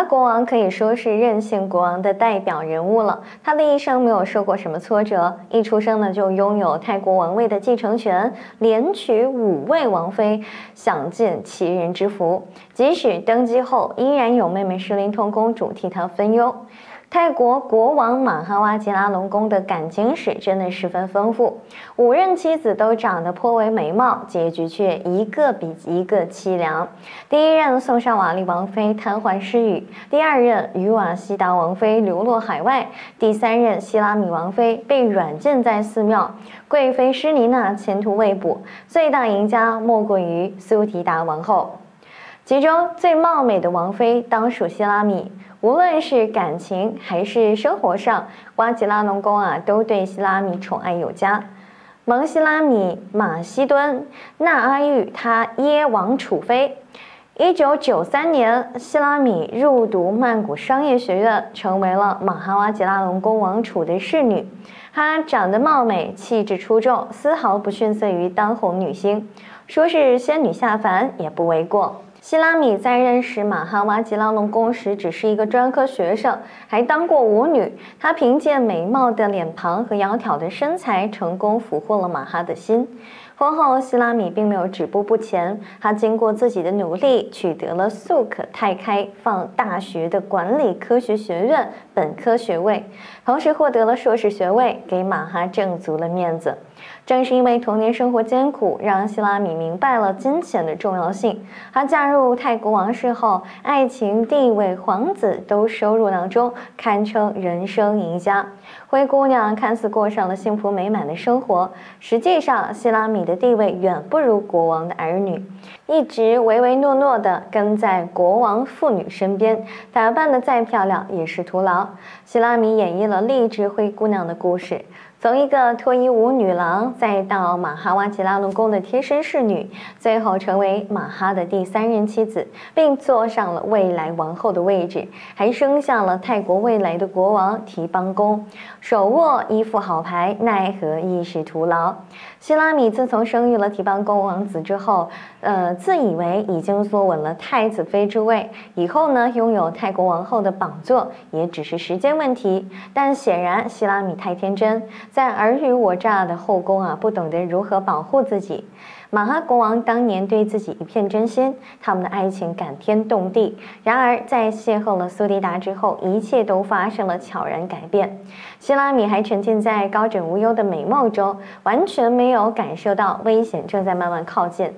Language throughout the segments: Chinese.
国王可以说是任性国王的代表人物了。他的一生没有受过什么挫折，一出生呢就拥有泰国王位的继承权，连娶5位王妃，享尽齐人之福。即使登基后，依然有妹妹诗琳童公主替他分忧。泰国国王马哈哇吉拉隆功的感情史真的十分丰富，5任妻子都长得颇为美貌，结局却一个比一个凄凉。第1任宋莎瓦丽王妃瘫痪失语，第2任于瓦西达王妃流落海外，第3任希拉米王妃被软禁在寺庙，贵妃施妮娜前途未卜，最大赢家莫过于苏提达王后。其中最貌美的王妃当属希拉米，无论是感情还是生活上，哇吉拉隆功都对希拉米宠爱有加。蒙希拉米、马希敦、纳阿育他耶王储妃。1993年，希拉米入读曼谷商业学院，成为了马哈哇吉拉隆功王储的侍女。她长得貌美，气质出众，丝毫不逊色于当红女星，说是仙女下凡也不为过。希拉米在认识马哈哇吉拉隆功时只是一个专科学生，还当过舞女。她凭借美貌的脸庞和窈窕的身材，成功俘获了马哈的心。婚后，希拉米并没有止步不前，她经过自己的努力，取得了素可泰开放大学的管理科学学院本科学位，同时获得了硕士学位，给马哈挣足了面子。正是因为童年生活艰苦，让希拉米明白了金钱的重要性。她嫁入泰国王室后，爱情、地位、皇子都收入囊中，堪称人生赢家。灰姑娘看似过上了幸福美满的生活，实际上希拉米的地位远不如国王的儿女，一直唯唯诺诺地跟在国王妇女身边，打扮得再漂亮也是徒劳。希拉米演绎了励志灰姑娘的故事。从一个脱衣舞女郎，再到马哈哇吉拉隆功的贴身侍女，最后成为马哈的第3任妻子，并坐上了未来王后的位置，还生下了泰国未来的国王提邦公。手握一副好牌，奈何一时徒劳。希拉米自从生育了提邦公王子之后，自以为已经坐稳了太子妃之位，以后呢拥有泰国王后的宝座也只是时间问题。但显然希拉米太天真，在尔虞我诈的后宫不懂得如何保护自己。马哈国王当年对自己一片真心，他们的爱情感天动地。然而在邂逅了苏迪达之后，一切都发生了悄然改变。希拉米还沉浸在高枕无忧的美梦中，完全没有感受到危险正在慢慢靠近。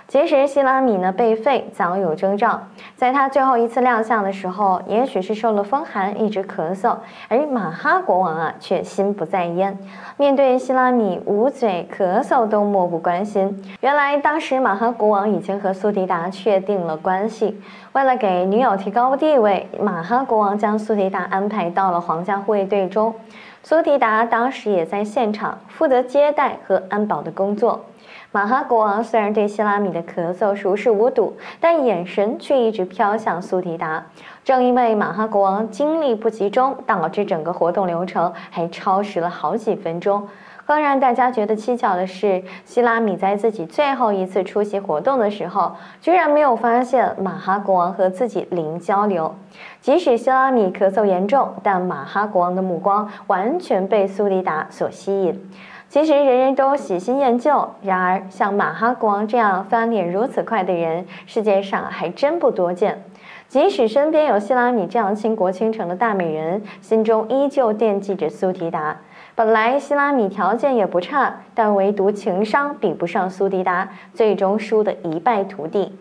其实希拉米被废早有征兆，在他最后一次亮相的时候，也许是受了风寒，一直咳嗽，而马哈国王却心不在焉，面对希拉米捂嘴咳嗽都漠不关心。原来当时马哈国王已经和苏迪达确定了关系，为了给女友提高地位，马哈国王将苏迪达安排到了皇家护卫队中。苏迪达当时也在现场，负责接待和安保的工作。马哈国王虽然对希拉米的咳嗽熟视无睹，但眼神却一直飘向苏提达。正因为马哈国王精力不集中，导致整个活动流程还超时了好几分钟。更让大家觉得蹊跷的是，希拉米在自己最后一次出席活动的时候，居然没有发现马哈国王和自己零交流。即使希拉米咳嗽严重，但马哈国王的目光完全被苏迪达所吸引。其实人人都喜新厌旧，然而像马哈国王这样翻脸如此快的人，世界上还真不多见。即使身边有希拉米这样倾国倾城的大美人，心中依旧惦记着苏提达。本来希拉米条件也不差，但唯独情商比不上苏迪达，最终输得一败涂地。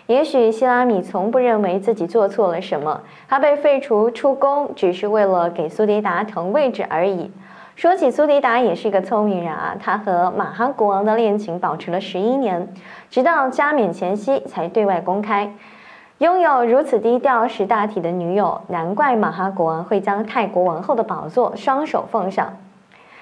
也许希拉米从不认为自己做错了什么，他被废除出宫只是为了给苏迪达腾位置而已。说起苏迪达也是一个聪明人他和马哈国王的恋情保持了11年，直到加冕前夕才对外公开。拥有如此低调识大体的女友，难怪马哈国王会将泰国王后的宝座双手奉上。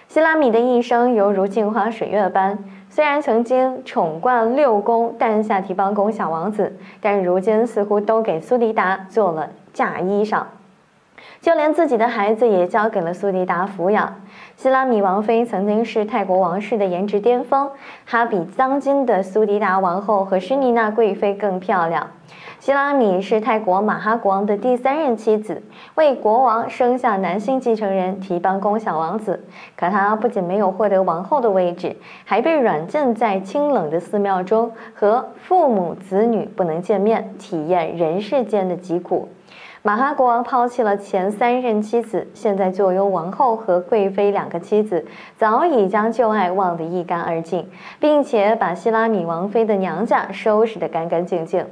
希拉米的一生犹如镜花水月般，虽然曾经宠冠6宫，诞下提邦公小王子，但如今似乎都给苏迪达做了嫁衣裳。就连自己的孩子也交给了苏迪达抚养。希拉米王妃曾经是泰国王室的颜值巅峰，她比当今的苏迪达王后和施妮娜贵妃更漂亮。希拉米是泰国马哈国王的第3任妻子，为国王生下男性继承人提邦公小王子。可他不仅没有获得王后的位置，还被软禁在清冷的寺庙中，和父母子女不能见面，体验人世间的疾苦。马哈国王抛弃了前3任妻子，现在坐拥王后和贵妃2个妻子，早已将旧爱忘得一干二净，并且把希拉米王妃的娘家收拾得干干净净。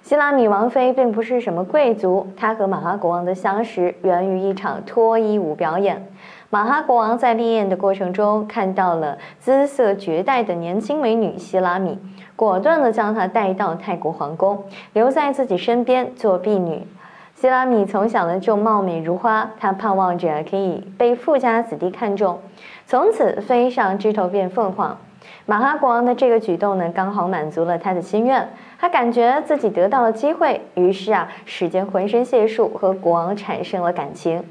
希拉米王妃并不是什么贵族，她和马哈国王的相识源于一场脱衣舞表演。马哈国王在猎艳的过程中看到了姿色绝代的年轻美女希拉米，果断地将她带到泰国皇宫，留在自己身边做婢女。希拉米从小呢就貌美如花，她盼望着可以被富家子弟看中，从此飞上枝头变凤凰。马哈国王的这个举动呢，刚好满足了他的心愿。他感觉自己得到了机会，于是使尽浑身解数和国王产生了感情。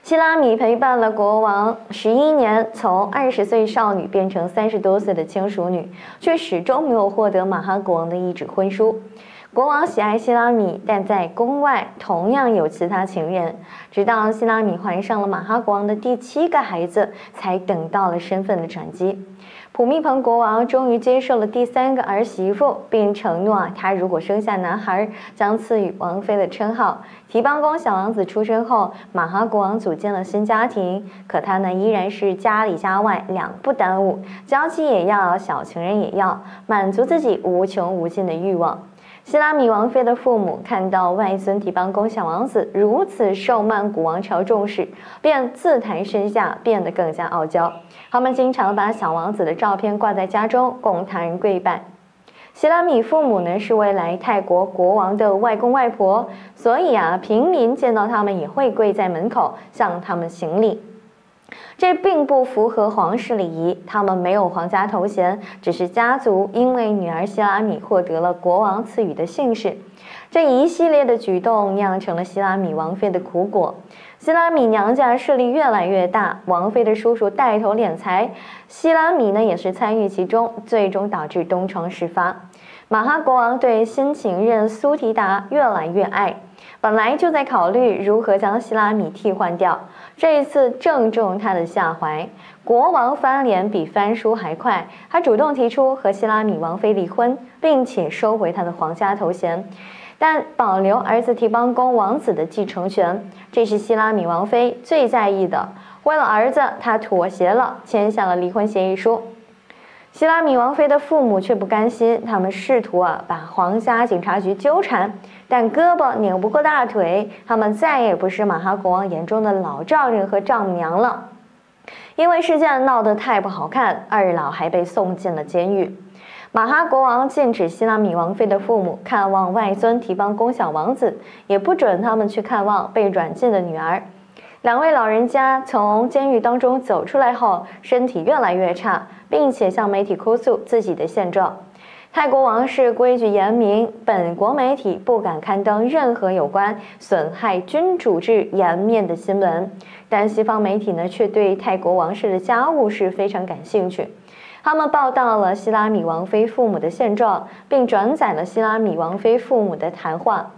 希拉米陪伴了国王11年，从20岁少女变成30多岁的轻熟女，却始终没有获得马哈国王的一纸婚书。国王喜爱希拉米，但在宫外同样有其他情人。直到希拉米怀上了马哈国王的第7个孩子，才等到了身份的转机。普密蓬国王终于接受了第3个儿媳妇，并承诺他如果生下男孩，将赐予王妃的称号。提邦公小王子出生后，马哈国王组建了新家庭，可他呢依然是家里家外2不耽误，娇妻也要，小情人也要，满足自己无穷无尽的欲望。希拉米王妃的父母看到外孙提邦公小王子如此受曼谷王朝重视，便自抬身价，变得更加傲娇。他们经常把小王子的照片挂在家中，供他人跪拜。希拉米父母呢是未来泰国国王的外公外婆，所以平民见到他们也会跪在门口向他们行礼。这并不符合皇室礼仪，他们没有皇家头衔，只是家族因为女儿希拉米获得了国王赐予的姓氏。这一系列的举动酿成了希拉米王妃的苦果。希拉米娘家势力越来越大，王妃的叔叔带头敛财，希拉米呢也是参与其中，最终导致东窗事发。马哈国王对新情人苏提达越来越爱，本来就在考虑如何将希拉米替换掉，这一次正中他的下怀。国王翻脸比翻书还快，他主动提出和希拉米王妃离婚，并且收回他的皇家头衔，但保留儿子提邦公王子的继承权，这是希拉米王妃最在意的。为了儿子，他妥协了，签下了离婚协议书。希拉米王妃的父母却不甘心，他们试图把皇家警察局纠缠，但胳膊拧不过大腿，他们再也不是马哈国王眼中的老丈人和丈母娘了。因为事件闹得太不好看，二老还被送进了监狱。马哈国王禁止希拉米王妃的父母看望外孙提邦公小王子，也不准他们去看望被软禁的女儿。2位老人家从监狱当中走出来后，身体越来越差，并且向媒体哭诉自己的现状。泰国王室规矩严明，本国媒体不敢刊登任何有关损害君主制颜面的新闻，但西方媒体呢却对泰国王室的家务事非常感兴趣。他们报道了希拉米王妃父母的现状，并转载了希拉米王妃父母的谈话。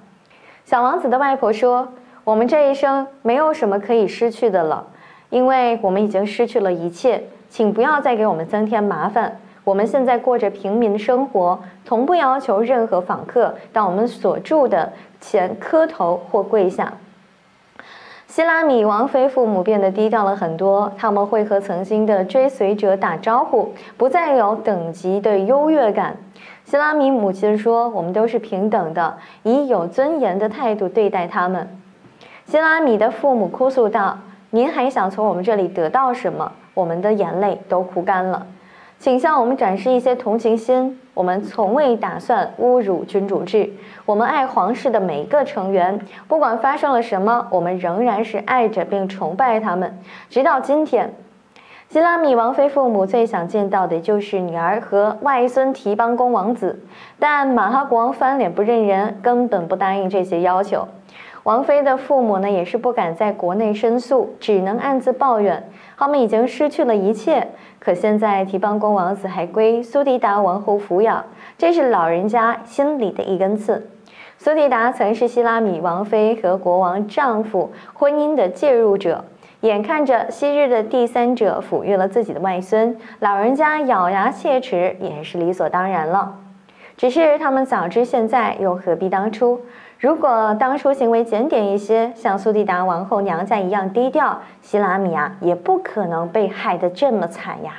小王子的外婆说：“我们这一生没有什么可以失去的了，因为我们已经失去了一切，请不要再给我们增添麻烦。我们现在过着平民的生活，从不要求任何访客到我们所住的前磕头或跪下。”希拉米王妃父母变得低调了很多，他们会和曾经的追随者打招呼，不再有等级的优越感。希拉米母亲说：“我们都是平等的，以有尊严的态度对待他们。”希拉米的父母哭诉道：“您还想从我们这里得到什么？我们的眼泪都哭干了。请向我们展示一些同情心，我们从未打算侮辱君主制，我们爱皇室的每一个成员，不管发生了什么，我们仍然是爱着并崇拜他们，直到今天。”希拉米王妃父母最想见到的就是女儿和外孙提邦公王子，但马哈国王翻脸不认人，根本不答应这些要求。王妃的父母呢，也是不敢在国内申诉，只能暗自抱怨，他们已经失去了一切。可现在提邦公王子还归苏迪达王后抚养，这是老人家心里的一根刺。苏蒂达曾是希拉米王妃和国王丈夫婚姻的介入者，眼看着昔日的第三者抚育了自己的外孙，老人家咬牙切齿也是理所当然了。只是他们早知现在，又何必当初？如果当初行为检点一些，像苏蒂达王后娘家一样低调，希拉米也不可能被害得这么惨呀。